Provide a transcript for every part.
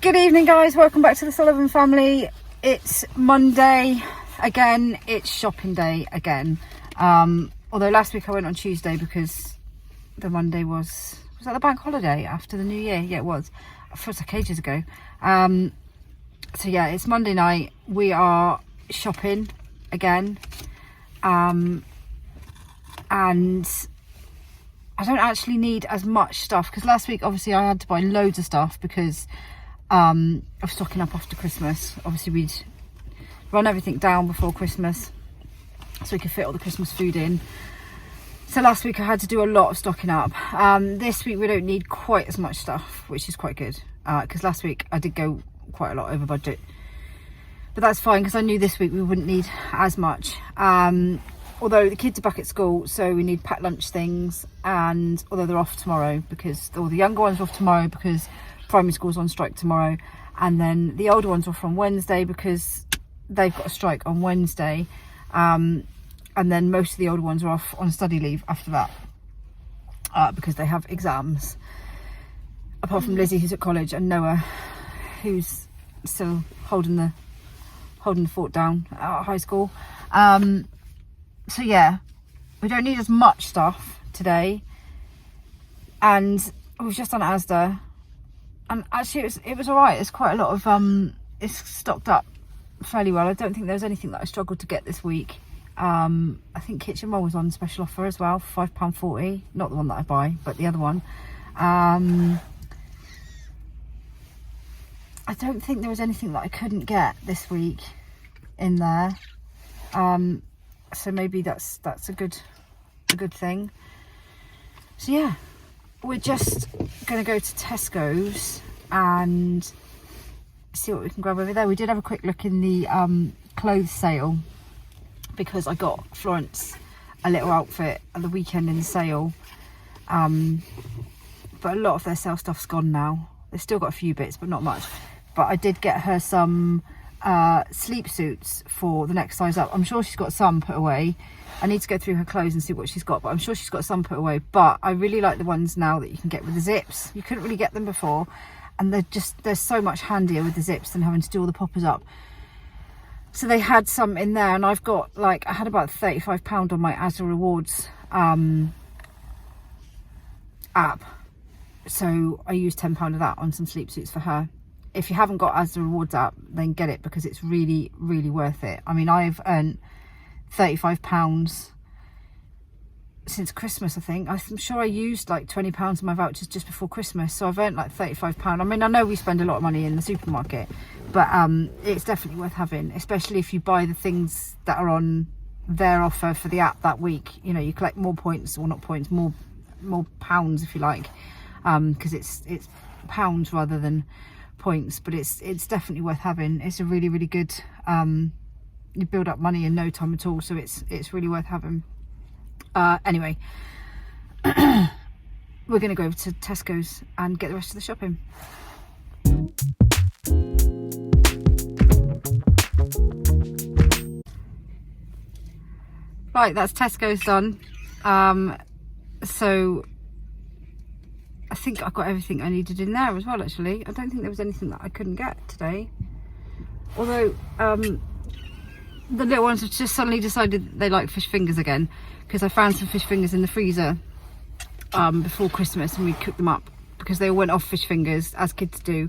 Good evening, guys. Welcome back to the Sullivan family. It's Monday again. It's shopping day again. Although last week I went on Tuesday because the Monday was that the bank holiday after the New Year? Yeah, it was. It feels like ages ago. So yeah, it's Monday night. We are shopping again. And I don't actually need as much stuff because last week obviously I had to buy loads of stuff because of stocking up after Christmas. Obviously we'd run everything down before Christmas so we could fit all the Christmas food in. So last week I had to do a lot of stocking up. This week we don't need quite as much stuff, which is quite good, because last week I did go quite a lot over budget, but that's fine because I knew this week we wouldn't need as much. Although the kids are back at school, so we need packed lunch things, and although they're off tomorrow because all the younger ones are off tomorrow because primary school's on strike tomorrow, and then the older ones are off on Wednesday because they've got a strike on Wednesday, and then most of the older ones are off on study leave after that because they have exams, apart from Lizzie, who's at college, and Noah, who's still holding the fort down at high school. So yeah, we don't need as much stuff today, and we've just done ASDA, and actually it was all right. It's quite a lot of it's stocked up fairly well. I don't think there was anything that I struggled to get this week. I think 𝚘𝚘𝙃𝙃 was on special offer as well for £5.40, not the one that I buy, but the other one. I don't think there was anything that I couldn't get this week in there. So maybe that's a good thing. So yeah, we're just gonna go to Tesco's and see what we can grab over there. We did have a quick look in the clothes sale because I got Florence a little outfit at the weekend in the sale, but a lot of their sale stuff's gone now. They've still got a few bits, but not much. But I did get her some sleep suits for the next size up. I'm sure she's got some put away. I need to go through her clothes and see what she's got, but I'm sure she's got some put away. But I really like the ones now that you can get with the zips. You couldn't really get them before, and they're so much handier with the zips than having to do all the poppers up. So they had some in there, and I've got I had about £35 on my ASDA Rewards app, so I used £10 of that on some sleep suits for her. If you haven't got ASDA Rewards app, then get it because it's really, really worth it. I mean, I've earned £35 since Christmas, I think. I'm sure I used like £20 of my vouchers just before Christmas, so I've earned like £35. I mean, I know we spend a lot of money in the supermarket, but it's definitely worth having, especially if you buy the things that are on their offer for the app that week. You know, you collect more points, or not points, more pounds if you like, because it's pounds rather than points, but it's definitely worth having. It's a really, really good, you build up money in no time at all, so it's really worth having. Anyway, we're going to go over to Tesco's and get the rest of the shopping. Right, that's Tesco's done. So I think I got everything I needed in there as well, actually. I don't think there was anything that I couldn't get today. Although the little ones have just suddenly decided they like fish fingers again, because I found some fish fingers in the freezer before Christmas, and we cooked them up because they all went off fish fingers, as kids do.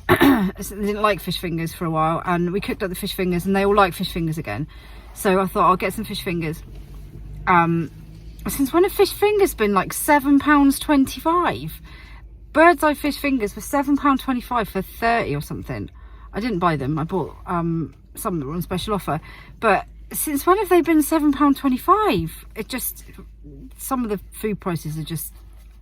So they didn't like fish fingers for a while, and we cooked up the fish fingers and they all like fish fingers again. So I thought I'll get some fish fingers. Since when have fish fingers been like £7.25? Bird's eye fish fingers for £7.25 for 30 or something. I didn't buy them. I bought some that were on special offer. But since when have they been £7.25? It just, some of the food prices are just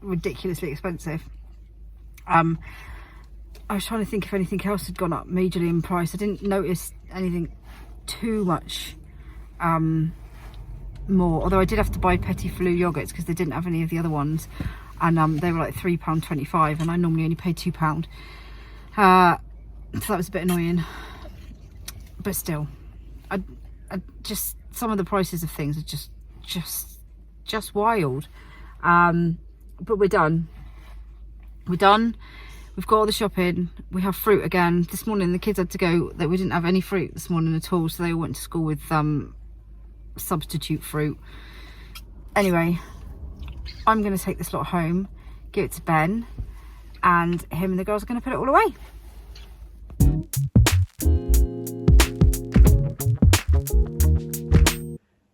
ridiculously expensive. I was trying to think if anything else had gone up majorly in price. I didn't notice anything too much more, although I did have to buy Petit Flou yogurts because they didn't have any of the other ones, and they were like £3.25, and I normally only pay £2. So that was a bit annoying, but still, I just, some of the prices of things are just wild. But we're done. we've got all the shopping. We have fruit again. This morning the kids had to go, that we didn't have any fruit this morning at all, so they all went to school with substitute fruit. Anyway, I'm going to take this lot home, give it to Ben, and him and the girls are going to put it all away.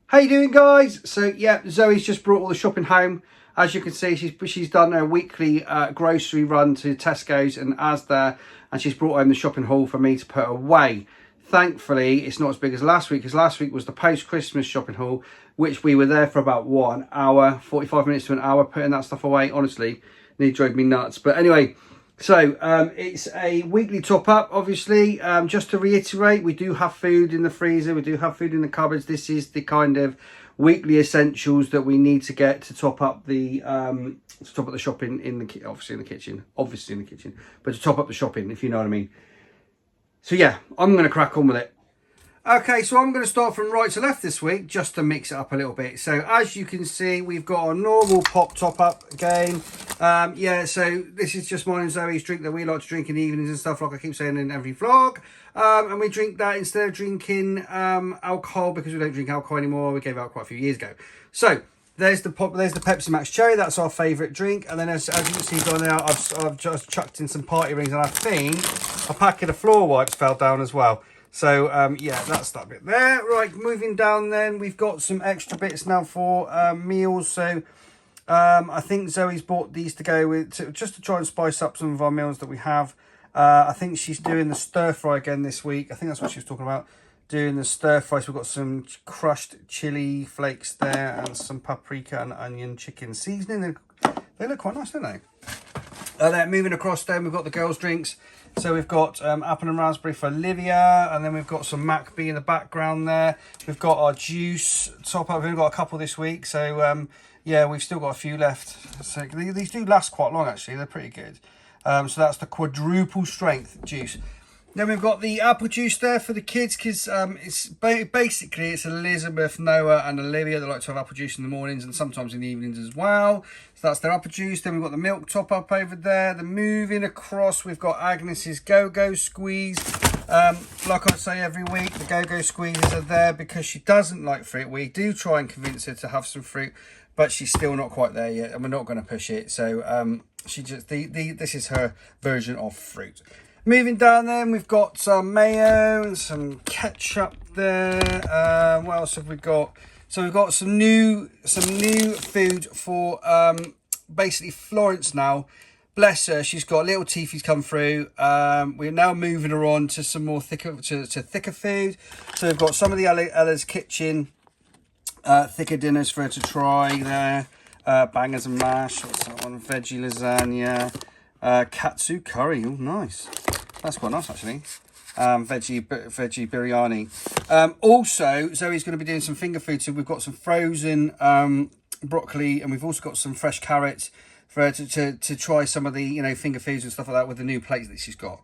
How you doing, guys? So yeah, Zoe's just brought all the shopping home. As you can see, she's done a weekly grocery run to Tesco's and ASDA, and she's brought home the shopping haul for me to put away. Thankfully, it's not as big as last week, because last week was the post-Christmas shopping haul, which we were there for about 1 hour, 45 minutes to an hour, putting that stuff away. Honestly, it drove me nuts. But anyway, so it's a weekly top-up, obviously. Just to reiterate, we do have food in the freezer. We do have food in the cupboards. This is the kind of weekly essentials that we need to get to top up the shopping in the obviously in the kitchen, but to top up the shopping, if you know what I mean. So yeah, I'm going to crack on with it. Okay, so I'm going to start from right to left this week, just to mix it up a little bit. So as you can see, we've got our normal pop top up again. Yeah, so this is just mine and Zoe's drink that we like to drink in the evenings and stuff, like I keep saying in every vlog. And we drink that instead of drinking alcohol, because we don't drink alcohol anymore. We gave out quite a few years ago. So there's the Pepsi Max Cherry. That's our favourite drink. And then as you can see down there, I've just chucked in some party rings, and I think a packet of floor wipes fell down as well. So yeah, that's that bit there. Right, moving down then, we've got some extra bits now for meals. So I think Zoe's bought these to go with, just to try and spice up some of our meals that we have. I think she's doing the stir fry again this week. I think that's what she was talking about, doing the stir fry. So we've got some crushed chili flakes there, and some paprika and onion chicken seasoning. They look quite nice, don't they? Then moving across, then we've got the girls' drinks. So we've got apple and raspberry for Olivia, and then we've got some MacB in the background there. We've got our juice top up. We've only got a couple this week, so yeah, we've still got a few left. So these do last quite long, actually. They're pretty good. So that's the quadruple strength juice. Then we've got the apple juice there for the kids, because it's basically it's Elizabeth, Noah and Olivia that like to have apple juice in the mornings and sometimes in the evenings as well. So that's their apple juice. Then we've got the milk top up over there. Then moving across, we've got Agnes's Go-Go Squeeze. Like I say every week, the Go-Go Squeezes are there because she doesn't like fruit. We do try and convince her to have some fruit, but she's still not quite there yet, and we're not going to push it. So she just this is her version of fruit. Moving down then, we've got some mayo and some ketchup there. What else have we got? So we've got some new food for basically Florence now. Bless her, she's got little teethies come through. We're now moving her on to some more thicker food. So we've got some of the Ella's Kitchen thicker dinners for her to try there. Bangers and mash. What's that one? Veggie lasagna. Katsu curry. Oh, nice. That's quite nice, actually. Veggie biryani. Also, Zoe's going to be doing some finger food. So we've got some frozen broccoli, and we've also got some fresh carrots for her to try some of the finger foods and stuff like that with the new plates that she's got.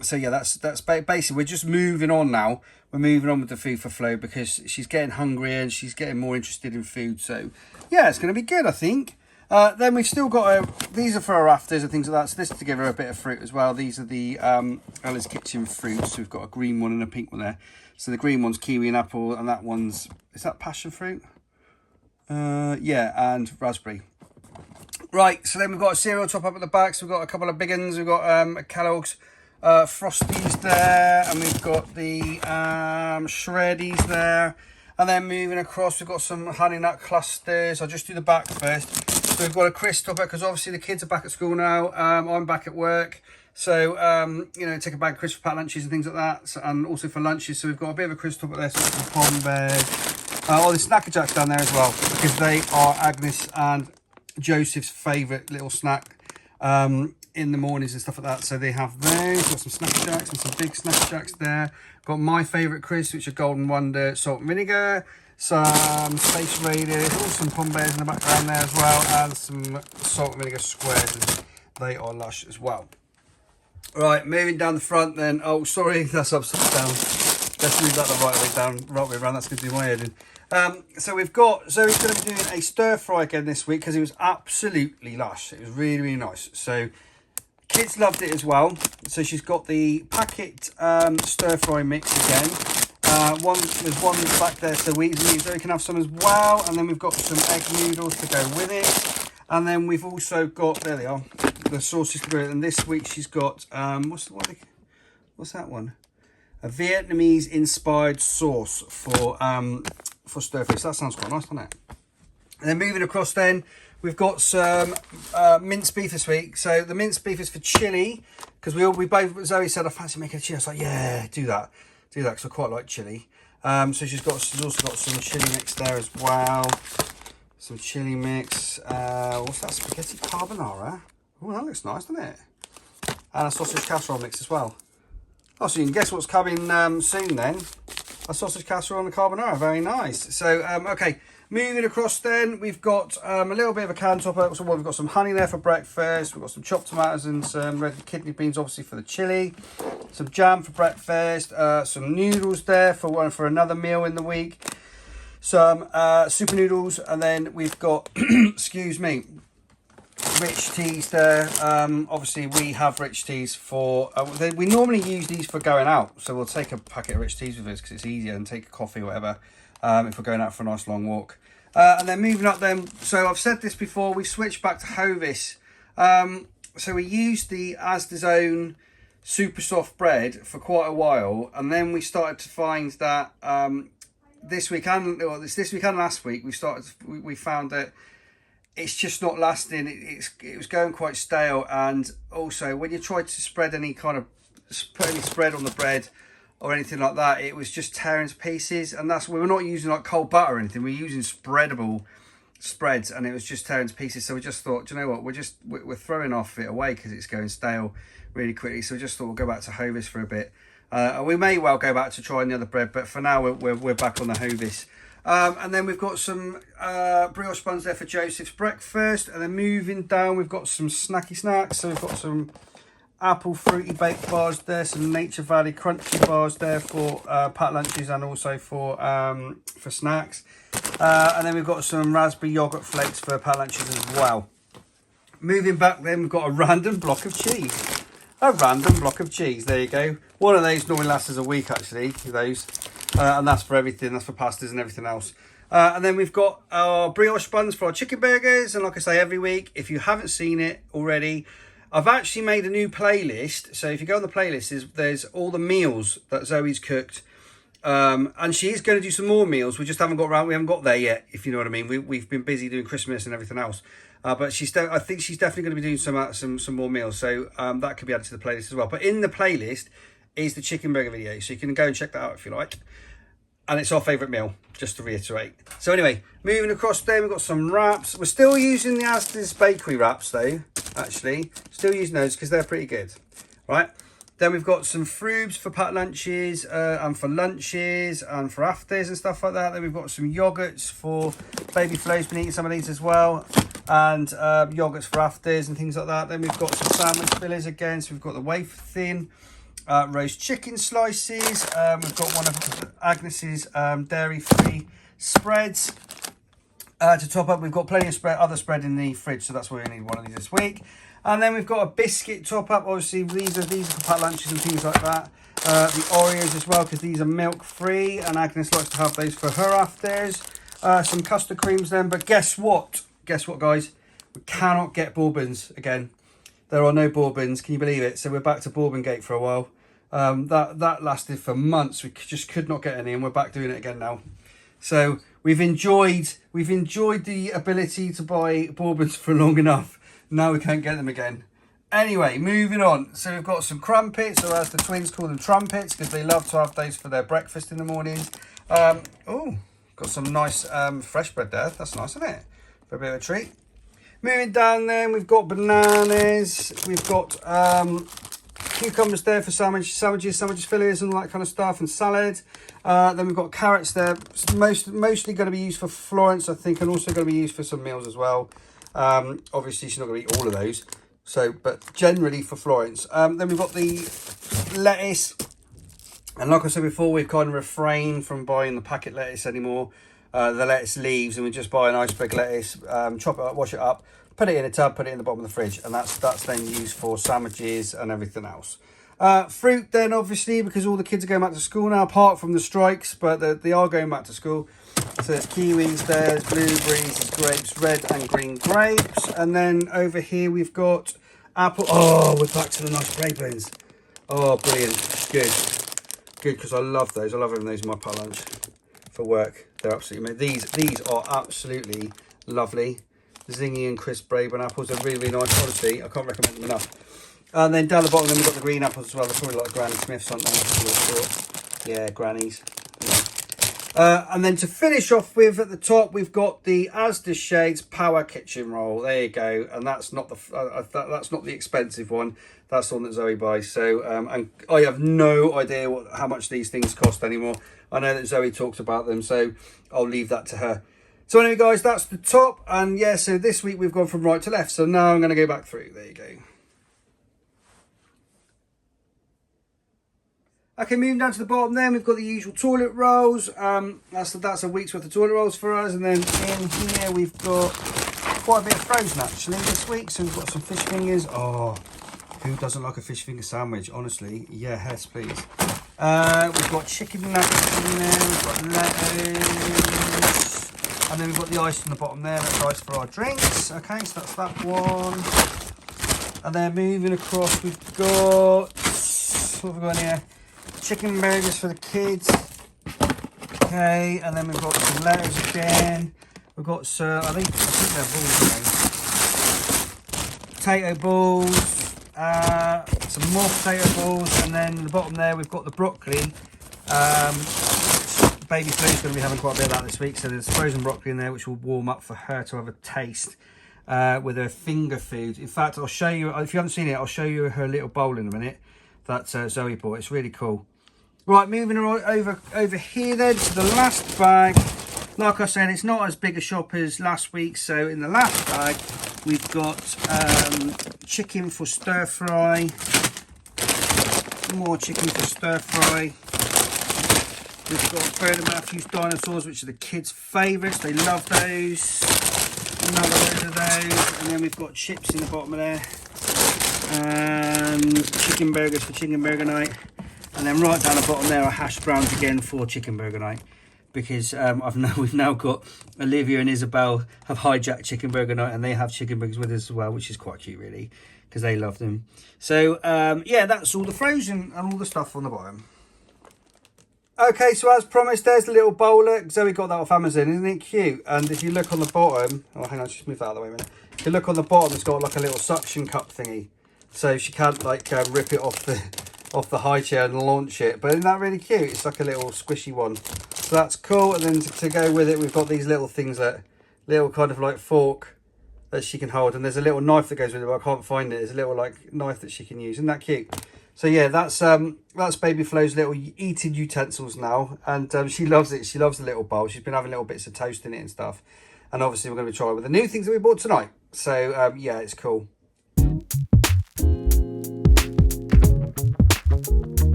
So yeah, that's basically, we're just moving on now. We're moving on with the food for Flo because she's getting hungrier and she's getting more interested in food. So yeah, it's going to be good, I think. Then we've still got these are for our afters and things like that. So this is to give her a bit of fruit as well. These are the Ella's Kitchen fruits. So we've got a green one and a pink one there. So the green one's kiwi and apple, and that one's, is that passion fruit? Yeah, and raspberry. Right, so then we've got a cereal top up at the back. So we've got a couple of big ones. We've got Kellogg's Frosties there, and we've got the Shreddies there. And then moving across, we've got some honey nut clusters. I'll just do the back first. So we've got a crisp topper because obviously the kids are back at school now. I'm back at work. So, take a bag of crisp packed lunches and things like that. So, and also for lunches. So we've got a bit of a crisp topper there. So some Pombears. All the Snacker Jacks down there as well, because they are Agnes and Joseph's favourite little snack in the mornings and stuff like that. So they have those. Got some Snacker Jacks and some big Snacker Jacks there. Got my favourite crisps, which are Golden Wonder salt and vinegar. Some Space Raiders, some Pombears in the background there as well, and some salt and vinegar squares, and they are lush as well. Right, moving down the front then. Oh, sorry, that's upside down. Let's move that the right way around. That's going to do my head in. So we've got, Zoe's going to be doing a stir fry again this week because it was absolutely lush. It was really, really nice. So Kids loved it as well. So she's got the packet stir fry mix again. There's one back there, so we can have some as well. And then we've got some egg noodles to go with it. And then we've also got, there they are, the sauces to go with it. And this week she's got, what's that one? A Vietnamese inspired sauce for stir fry. So that sounds quite nice, doesn't it? And then moving across then, we've got some minced beef this week. So the minced beef is for chili, because we both, Zoe said, I fancy making a chili. I was like, yeah, do that, because I quite like chili. So she's also got some chili mix there as well. Some chili mix. What's that? Spaghetti carbonara. Oh, that looks nice, doesn't it? And a sausage casserole mix as well. Oh, so you can guess what's coming soon then. A sausage casserole and a carbonara. Very nice. So, okay. Moving across then, we've got a little bit of a can topper. So we've got some honey there for breakfast. We've got some chopped tomatoes and some red kidney beans, obviously, for the chili. Some jam for breakfast. Some noodles there for another meal in the week. Some super noodles. And then we've got, excuse me, rich teas there. Obviously, we have rich teas for... we normally use these for going out. So we'll take a packet of rich teas with us because it's easier than take a coffee or whatever if we're going out for a nice long walk. And then moving up then, so I've said this before, we switched back to Hovis. So we used the ASDA's own super soft bread for quite a while, and then we started to find that this week and last week we found that it's just not lasting. It was going quite stale, and also when you tried to spread any kind of put any spread on the bread or anything like that, it was just tearing to pieces. And we were not using like cold butter or anything, we were using spreadable spreads, and it was just tearing to pieces. So we just thought, do you know what, we're throwing off it away because it's going stale really quickly. So we just thought we'll go back to Hovis for a bit, and we may well go back to trying the other bread, but for now we're back on the Hovis. And then we've got some brioche buns there for Joseph's breakfast. And then moving down, we've got some snacky snacks. So we've got some apple fruity baked bars there, some Nature Valley crunchy bars there for packed lunches and also for snacks. And then we've got some raspberry yogurt flakes for packed lunches as well. Moving back then, we've got a random block of cheese. A random block of cheese, there you go. One of those normally lasts us a week actually, those. And that's for everything, that's for pastas and everything else. And then we've got our brioche buns for our chicken burgers. And like I say, every week, if you haven't seen it already, I've actually made a new playlist. So if you go on the playlist, there's all the meals that Zoe's cooked. And she is going to do some more meals. We just haven't got there yet, if you know what I mean. We've been busy doing Christmas and everything else. But I think she's definitely going to be doing some more meals. So that could be added to the playlist as well. But in the playlist is the chicken burger video. So you can go and check that out if you like. And it's our favourite meal, just to reiterate. So anyway, moving across there, we've got some wraps. We're still using the ASDA's bakery wraps though, actually. Still using those because they're pretty good, right? Then we've got some frubes for packed lunches and for lunches and for afters and stuff like that. Then we've got some yogurts for baby Flo's been eating some of these as well. And yogurts for afters and things like that. Then we've got some sandwich fillers again. So we've got the wafer thin. Roast chicken slices. We've got one of Agnes's dairy-free spreads. To top up, we've got plenty of other spread in the fridge, so that's why we need one of these this week. And then we've got a biscuit top up. Obviously, these are for packed lunches and things like that. The Oreos as well, because these are milk-free, and Agnes likes to have those for her afters. Some custard creams then, but guess what? Guess what, guys? We cannot get bourbons again. There are no bourbons, can you believe it? So we're back to Bourbon-gate for a while. That lasted for months. We just could not get any, and we're back doing it again now. So we've enjoyed the ability to buy bourbons for long enough. Now we can't get them again. Anyway, moving on. So we've got some crumpets, or as the twins call them, trumpets, because they love to have those for their breakfast in the mornings. Oh, got some nice fresh bread there. That's nice, isn't it? For a bit of a treat. Moving down then, we've got bananas, we've got cucumbers there for sandwiches, fillers and all that kind of stuff, and salad. Then we've got carrots there, mostly going to be used for Florence, I think, and also going to be used for some meals as well. Obviously, she's not going to eat all of those, but generally for Florence. Then we've got the lettuce, and like I said before, we've kind of refrained from buying the packet lettuce anymore. the lettuce leaves, and we just buy a nice big lettuce, chop it up, wash it up, put it in a tub, put it in the bottom of the fridge, and that's then used for sandwiches and everything else. Fruit then, obviously, because all the kids are going back to school now, apart from the strikes, but they are going back to school. So there's kiwis, there's blueberries, there's grapes, red and green grapes. And then over here we've got apple. Oh, we're back to the nice Ray-Bans. Oh, brilliant. Good. Good, because I love those. I love having those in my pot lunch for work. They're absolutely amazing. These are absolutely lovely. Zingy and crisp Ray-Ban apples are really, really nice. Honestly, I can't recommend them enough. And then down the bottom, then we've got the green apples as well. They're probably like Granny Smiths, aren't they? Yeah, grannies. And then to finish off with, at the top, we've got the ASDA 𝚘𝚃 kitchen roll. There you go. And that's not the expensive one. That's the one that Zoe buys. So, and I have no idea how much these things cost anymore. I know that Zoe talks about them, so I'll leave that to her. So anyway, guys, that's the top. And yeah, so this week we've gone from right to left. So now I'm going to go back through. There you go. Okay, moving down to the bottom then, we've got the usual toilet rolls. That's a week's worth of toilet rolls for us. And then in here we've got quite a bit of frozen actually this week. So we've got some fish fingers. Oh, who doesn't like a fish finger sandwich? Honestly, yes, please. We've got chicken nuggets in there, we've got lettuce. And then we've got the ice on the bottom there, that's ice for our drinks. Okay, so that's that one. And then moving across, we've got, what have we got in here? Chicken burgers for the kids. Okay, and then we've got some lettuce again. We've got some, I think they're balls, potato balls, some more potato balls, and then at the bottom there we've got the broccoli. Baby Flu's going to be having quite a bit of that this week, so there's frozen broccoli in there which will warm up for her to have a taste with her finger food. In fact, I'll show you, if you haven't seen it, I'll show you her little bowl in a minute that Zoe bought. It's really cool. Right, moving over here then to the last bag. Like I said, it's not as big a shop as last week. So in the last bag, we've got chicken for stir fry. More chicken for stir fry. We've got Bernard Matthews dinosaurs, which are the kids' favourites. They love those. Another load of those. And then we've got chips in the bottom of there. And chicken burgers for chicken burger night. And then right down the bottom there are hash browns again for chicken burger night, because we've now got Olivia and Isabel have hijacked chicken burger night, and they have chicken burgers with us as well, which is quite cute really, because they love them. So yeah, that's all the frozen and all the stuff on the bottom. Okay, so as promised, there's the little bowler. Zoe got that off Amazon, isn't it cute? And if you look on the bottom, oh hang on, just move that out of the way a minute. If you look on the bottom, it's got like a little suction cup thingy, so she can't like rip it off the high chair and launch it. But isn't that really cute? It's like a little squishy one, so that's cool. And then to go with it, we've got these little things, that little kind of like fork that she can hold, and there's a little knife that goes with it, but I can't find it. There's a little like knife that she can use. Isn't that cute? So yeah, that's Baby Flo's little eating utensils now, and she loves it. She loves the little bowl. She's been having little bits of toast in it and stuff, and obviously we're going to be trying with the new things that we bought tonight. So yeah, it's cool.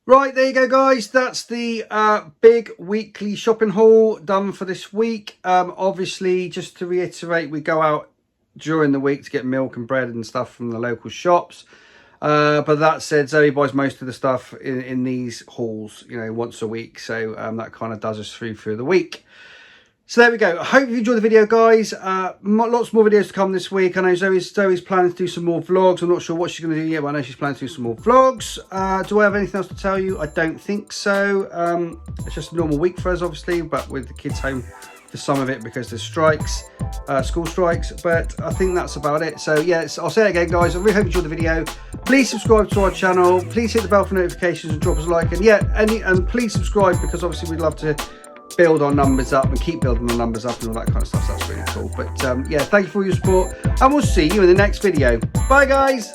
Right, there you go, guys. That's the big weekly shopping haul done for this week. Obviously, just to reiterate, we go out during the week to get milk and bread and stuff from the local shops. But that said, Zoe buys most of the stuff in these hauls, you know, once a week. So that kind of does us through the week. So there we go. I hope you enjoyed the video, guys. Lots more videos to come this week. I know Zoe's planning to do some more vlogs. I'm not sure what she's going to do yet, but I know she's planning to do some more vlogs. Do I have anything else to tell you? I don't think so. It's just a normal week for us, obviously, but with the kids home for some of it because there's strikes, school strikes. But I think that's about it. So yeah, I'll say it again, guys. I really hope you enjoyed the video. Please subscribe to our channel. Please hit the bell for notifications and drop us a like. And yeah, and please subscribe, because obviously we'd love to build our numbers up and keep building the numbers up and all that kind of stuff. So that's really cool. But yeah, thank you for your support, and we'll see you in the next video. Bye, guys.